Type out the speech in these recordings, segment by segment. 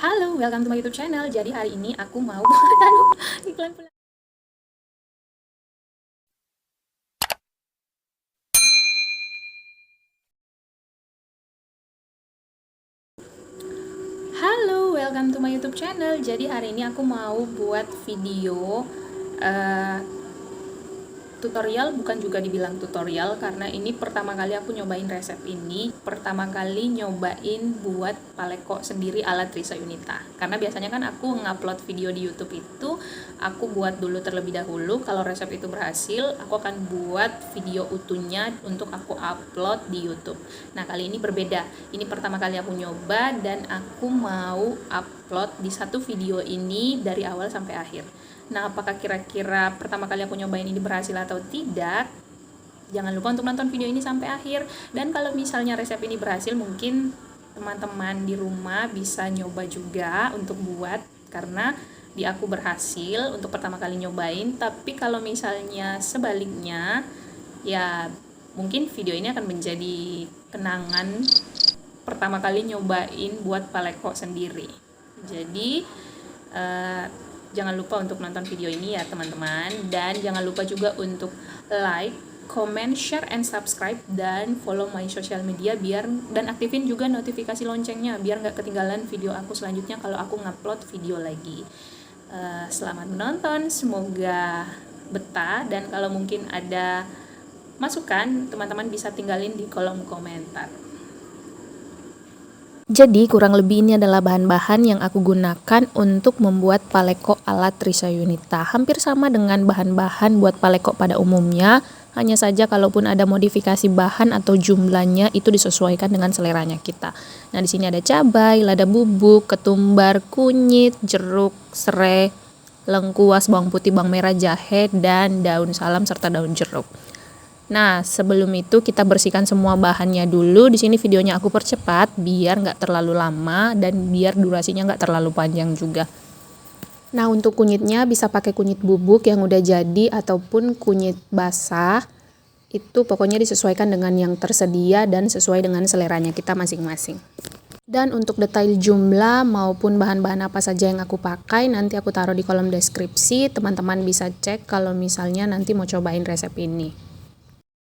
Halo, welcome to my YouTube channel. Jadi hari ini aku mau buat iklan pula. Halo, welcome to my YouTube channel. Jadi hari ini aku mau buat video tutorial, bukan juga dibilang tutorial karena ini pertama kali aku nyobain resep ini, pertama kali nyobain buat paleko sendiri ala Trisha Yunita. Karena biasanya kan aku ngupload video di YouTube itu aku buat dulu terlebih dahulu, kalau resep itu berhasil aku akan buat video utuhnya untuk aku upload di YouTube. Nah, kali ini berbeda. Ini pertama kali aku nyoba dan aku mau upload di satu video ini dari awal sampai akhir. Nah, apakah kira-kira pertama kali aku nyobain ini berhasil atau tidak? Jangan lupa untuk nonton video ini sampai akhir. Dan kalau misalnya resep ini berhasil, mungkin teman-teman di rumah bisa nyoba juga untuk buat, karena di aku berhasil untuk pertama kali nyobain. Tapi kalau misalnya sebaliknya, ya mungkin video ini akan menjadi kenangan pertama kali nyobain buat paleko sendiri. Jadi jangan lupa untuk nonton video ini ya teman-teman, dan jangan lupa juga untuk like, comment, share, and subscribe, dan follow my social media dan aktifin juga notifikasi loncengnya biar nggak ketinggalan video aku selanjutnya kalau aku ngupload video lagi. Selamat menonton, semoga betah, dan kalau mungkin ada masukan teman-teman bisa tinggalin di kolom komentar. Jadi kurang lebih ini adalah bahan-bahan yang aku gunakan untuk membuat paleko ala Trisha Yunita. Hampir sama dengan bahan-bahan buat paleko pada umumnya, hanya saja kalaupun ada modifikasi bahan atau jumlahnya itu disesuaikan dengan seleranya kita. Nah, di sini ada cabai, lada bubuk, ketumbar, kunyit, jeruk, serai, lengkuas, bawang putih, bawang merah, jahe, dan daun salam serta daun jeruk. Nah, sebelum itu kita bersihkan semua bahannya dulu. Di sini videonya aku percepat biar nggak terlalu lama dan biar durasinya nggak terlalu panjang juga. Nah, untuk kunyitnya bisa pakai kunyit bubuk yang udah jadi ataupun kunyit basah. Itu pokoknya disesuaikan dengan yang tersedia dan sesuai dengan seleranya kita masing-masing. Dan untuk detail jumlah maupun bahan-bahan apa saja yang aku pakai nanti aku taruh di kolom deskripsi. Teman-teman bisa cek kalau misalnya nanti mau cobain resep ini.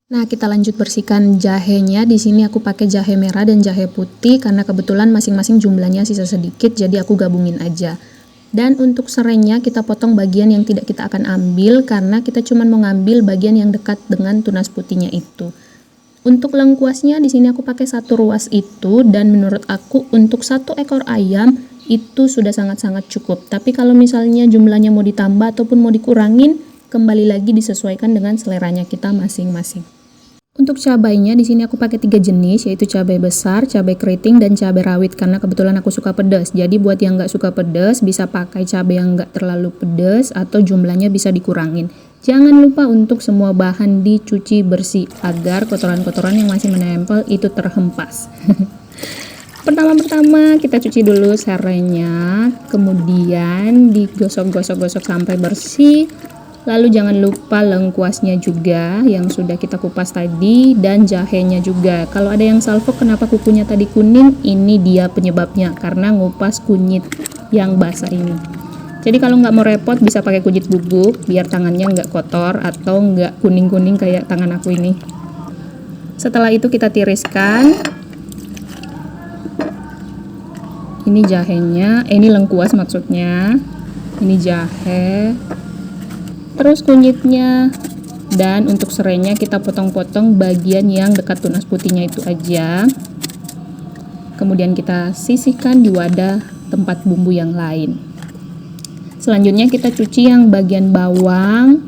Nah, kita lanjut bersihkan jahenya. Di sini aku pakai jahe merah dan jahe putih karena kebetulan masing-masing jumlahnya sisa sedikit, jadi aku gabungin aja. Dan untuk serainya kita potong bagian yang tidak kita akan ambil karena kita cuma mau ngambil bagian yang dekat dengan tunas putihnya itu. Untuk lengkuasnya di sini aku pakai 1 ruas itu, dan menurut aku untuk 1 ekor ayam itu sudah sangat-sangat cukup. Tapi kalau misalnya jumlahnya mau ditambah ataupun mau dikurangin, kembali lagi disesuaikan dengan seleranya kita masing-masing. Untuk cabainya di sini aku pakai 3 jenis, yaitu cabai besar, cabai keriting, dan cabai rawit karena kebetulan aku suka pedas. Jadi buat yang nggak suka pedas bisa pakai cabai yang nggak terlalu pedas atau jumlahnya bisa dikurangin. Jangan lupa untuk semua bahan dicuci bersih agar kotoran-kotoran yang masih menempel itu terhempas. Pertama-tama kita cuci dulu serainya, kemudian digosok-gosok sampai bersih. Lalu jangan lupa lengkuasnya juga yang sudah kita kupas tadi, dan jahenya juga. Kalau ada yang salfok kenapa kukunya tadi kuning, ini dia penyebabnya, karena ngupas kunyit yang basah ini. Jadi kalau nggak mau repot bisa pakai kunyit bubuk biar tangannya nggak kotor atau nggak kuning-kuning kayak tangan aku ini. Setelah itu kita tiriskan. Ini jahenya, ini lengkuas maksudnya. Ini jahe. Terus kunyitnya, dan untuk serainya kita potong-potong bagian yang dekat tunas putihnya itu aja. Kemudian kita sisihkan di wadah tempat bumbu yang lain. Selanjutnya kita cuci yang bagian bawang,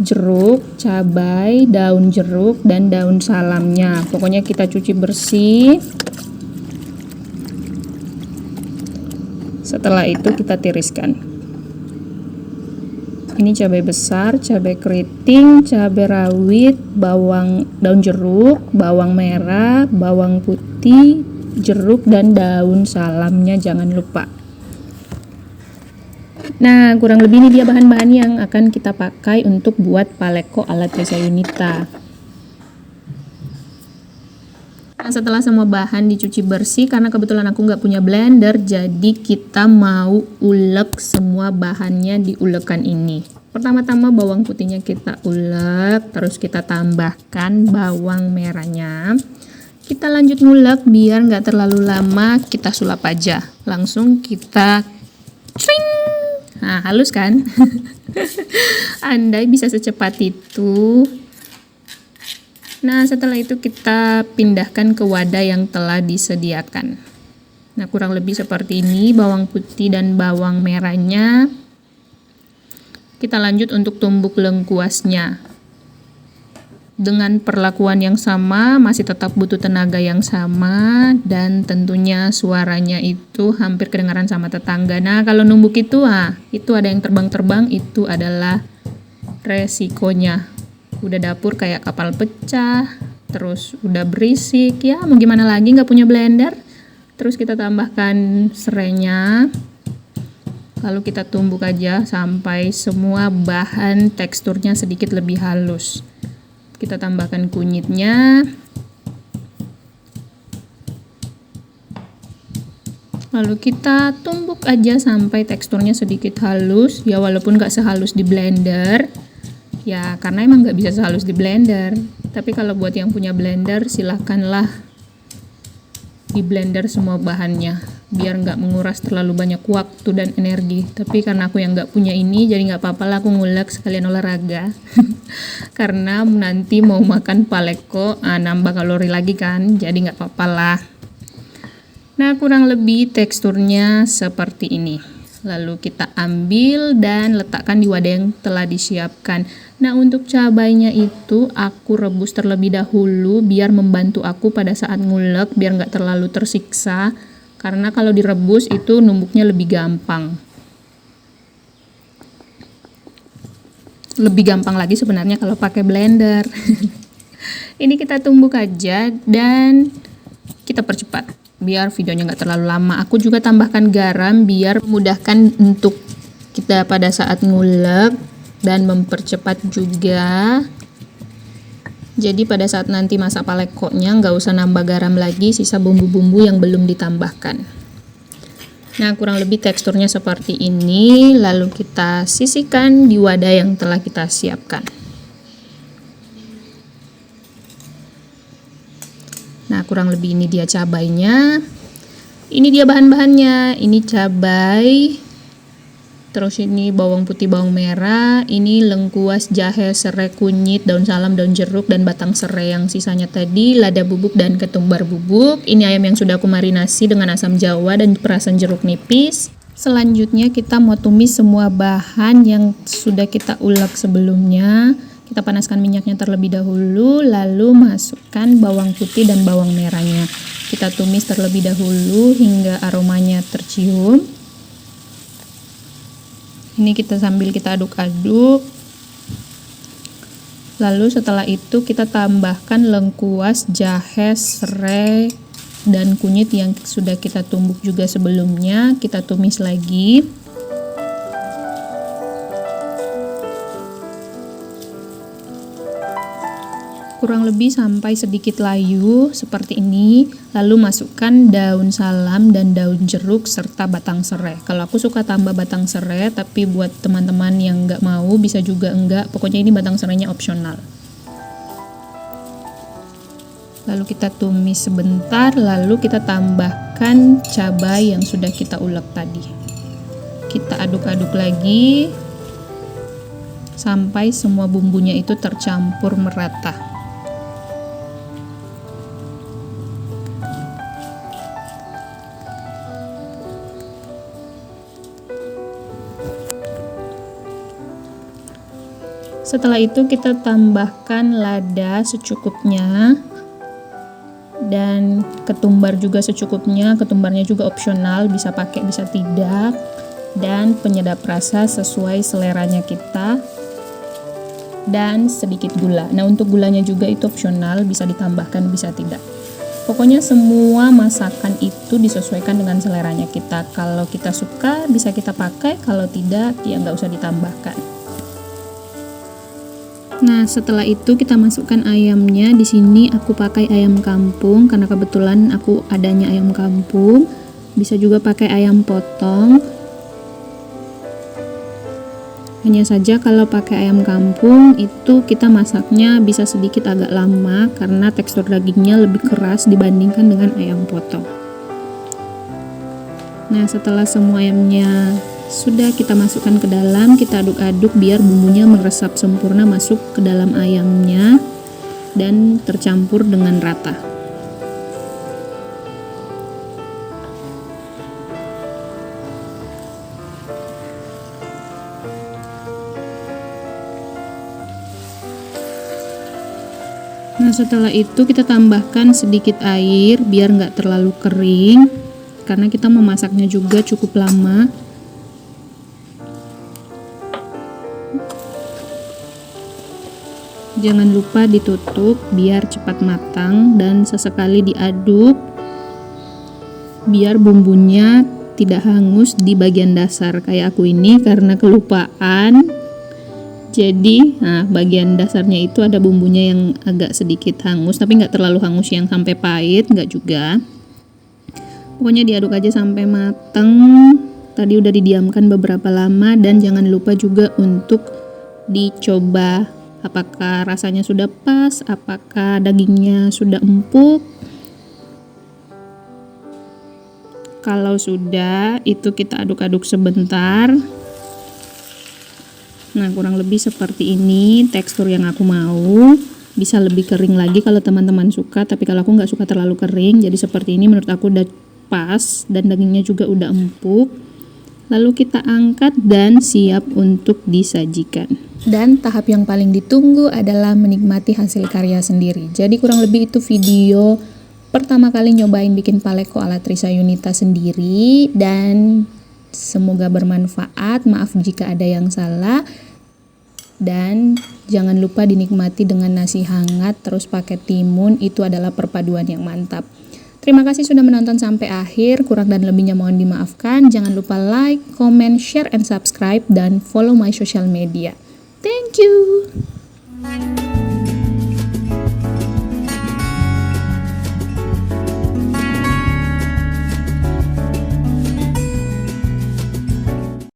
jeruk, cabai, daun jeruk, dan daun salamnya. Pokoknya kita cuci bersih. Setelah itu kita tiriskan. Ini cabai besar, cabai keriting, cabai rawit, bawang, daun jeruk, bawang merah, bawang putih, jeruk, dan daun salamnya jangan lupa. Nah, kurang lebih ini dia bahan-bahan yang akan kita pakai untuk buat paleko ala Trisha Yunita. Setelah semua bahan dicuci bersih, karena kebetulan aku nggak punya blender, jadi kita mau ulek semua bahannya di ulekan ini. Pertama-tama bawang putihnya kita ulek, terus kita tambahkan bawang merahnya. Kita lanjut ngulek biar nggak terlalu lama, kita sulap aja. Langsung kita cring. Nah, halus kan? Andai bisa secepat itu. Nah, setelah itu kita pindahkan ke wadah yang telah disediakan. Nah, kurang lebih seperti ini bawang putih dan bawang merahnya. Kita lanjut untuk tumbuk lengkuasnya. Dengan perlakuan yang sama, masih tetap butuh tenaga yang sama, dan tentunya suaranya itu hampir kedengaran sama tetangga. Nah, kalau numbuk itu ada yang terbang-terbang, itu adalah resikonya. Udah dapur kayak kapal pecah, terus udah berisik, ya mau gimana lagi, nggak punya blender. Terus kita tambahkan serainya, lalu kita tumbuk aja sampai semua bahan teksturnya sedikit lebih halus. Kita tambahkan kunyitnya, lalu kita tumbuk aja sampai teksturnya sedikit halus, ya walaupun nggak sehalus di blender. Ya, karena emang nggak bisa sehalus di blender. Tapi kalau buat yang punya blender, silahkanlah di blender semua bahannya, biar nggak menguras terlalu banyak waktu dan energi. Tapi karena aku yang nggak punya ini, jadi nggak apa-apa lah aku ngulek sekalian olahraga. Karena nanti mau makan paleko, nambah kalori lagi kan, jadi nggak apa-apa lah. Nah, kurang lebih teksturnya seperti ini. Lalu kita ambil dan letakkan di wadah yang telah disiapkan. Nah, untuk cabainya itu aku rebus terlebih dahulu biar membantu aku pada saat ngulek, biar nggak terlalu tersiksa. Karena kalau direbus itu numbuknya lebih gampang. Lebih gampang lagi sebenarnya kalau pakai blender. Ini kita tumbuk aja dan kita percepat biar videonya nggak terlalu lama. Aku juga tambahkan garam biar memudahkan untuk kita pada saat ngulek dan mempercepat juga. Jadi pada saat nanti masak palekonya nggak usah nambah garam lagi, sisa bumbu-bumbu yang belum ditambahkan. Nah, kurang lebih teksturnya seperti ini, lalu kita sisihkan di wadah yang telah kita siapkan. Nah, kurang lebih ini dia cabainya. Ini dia bahan-bahannya. Ini cabai, terus ini bawang putih, bawang merah, ini lengkuas, jahe, serai, kunyit, daun salam, daun jeruk, dan batang serai yang sisanya tadi, lada bubuk dan ketumbar bubuk. Ini ayam yang sudah aku marinasi dengan asam jawa dan perasan jeruk nipis. Selanjutnya kita mau tumis semua bahan yang sudah kita ulek sebelumnya. Kita panaskan minyaknya terlebih dahulu, lalu masukkan bawang putih dan bawang merahnya. Kita tumis terlebih dahulu hingga aromanya tercium. Ini kita sambil kita aduk-aduk. Lalu setelah itu kita tambahkan lengkuas, jahe, serai, dan kunyit yang sudah kita tumbuk juga sebelumnya. Kita tumis lagi. Kurang lebih sampai sedikit layu seperti ini, lalu masukkan daun salam dan daun jeruk serta batang serai. Kalau aku suka tambah batang serai, tapi buat teman-teman yang nggak mau bisa juga enggak, pokoknya ini batang serainya opsional. Lalu kita tumis sebentar, lalu kita tambahkan cabai yang sudah kita ulek tadi. Kita aduk-aduk lagi sampai semua bumbunya itu tercampur merata. Setelah itu kita tambahkan lada secukupnya dan ketumbar juga secukupnya. Ketumbarnya juga opsional, bisa pakai bisa tidak, dan penyedap rasa sesuai seleranya kita, dan sedikit gula. Nah, untuk gulanya juga itu opsional, bisa ditambahkan bisa tidak. Pokoknya semua masakan itu disesuaikan dengan seleranya kita. Kalau kita suka bisa kita pakai, kalau tidak ya nggak usah ditambahkan. Nah, setelah itu kita masukkan ayamnya. Di sini aku pakai ayam kampung karena kebetulan aku adanya ayam kampung. Bisa juga pakai ayam potong. Hanya saja kalau pakai ayam kampung itu kita masaknya bisa sedikit agak lama karena tekstur dagingnya lebih keras dibandingkan dengan ayam potong. Nah, setelah semua ayamnya sudah kita masukkan ke dalam, kita aduk-aduk biar bumbunya meresap sempurna masuk ke dalam ayamnya dan tercampur dengan rata. Nah, setelah itu kita tambahkan sedikit air biar nggak terlalu kering karena kita memasaknya juga cukup lama. Jangan lupa ditutup biar cepat matang dan sesekali diaduk biar bumbunya tidak hangus di bagian dasar kayak aku ini karena kelupaan. Jadi, bagian dasarnya itu ada bumbunya yang agak sedikit hangus, tapi nggak terlalu hangus yang sampai pahit, nggak juga. Pokoknya diaduk aja sampai mateng. Tadi udah didiamkan beberapa lama dan jangan lupa juga untuk dicoba apakah rasanya sudah pas, apakah dagingnya sudah empuk. Kalau sudah, itu kita aduk-aduk sebentar. Nah, kurang lebih seperti ini tekstur yang aku mau. Bisa lebih kering lagi kalau teman-teman suka, tapi kalau aku nggak suka terlalu kering. Jadi seperti ini menurut aku udah pas dan dagingnya juga udah empuk. Lalu kita angkat dan siap untuk disajikan. Dan tahap yang paling ditunggu adalah menikmati hasil karya sendiri. Jadi kurang lebih itu video pertama kali nyobain bikin paleko ala Trisha Yunita sendiri, dan semoga bermanfaat. Maaf jika ada yang salah. Dan jangan lupa dinikmati dengan nasi hangat terus pakai timun, itu adalah perpaduan yang mantap. Terima kasih sudah menonton sampai akhir, kurang dan lebihnya mohon dimaafkan. Jangan lupa like, comment, share, and subscribe, dan follow my social media. Thank you!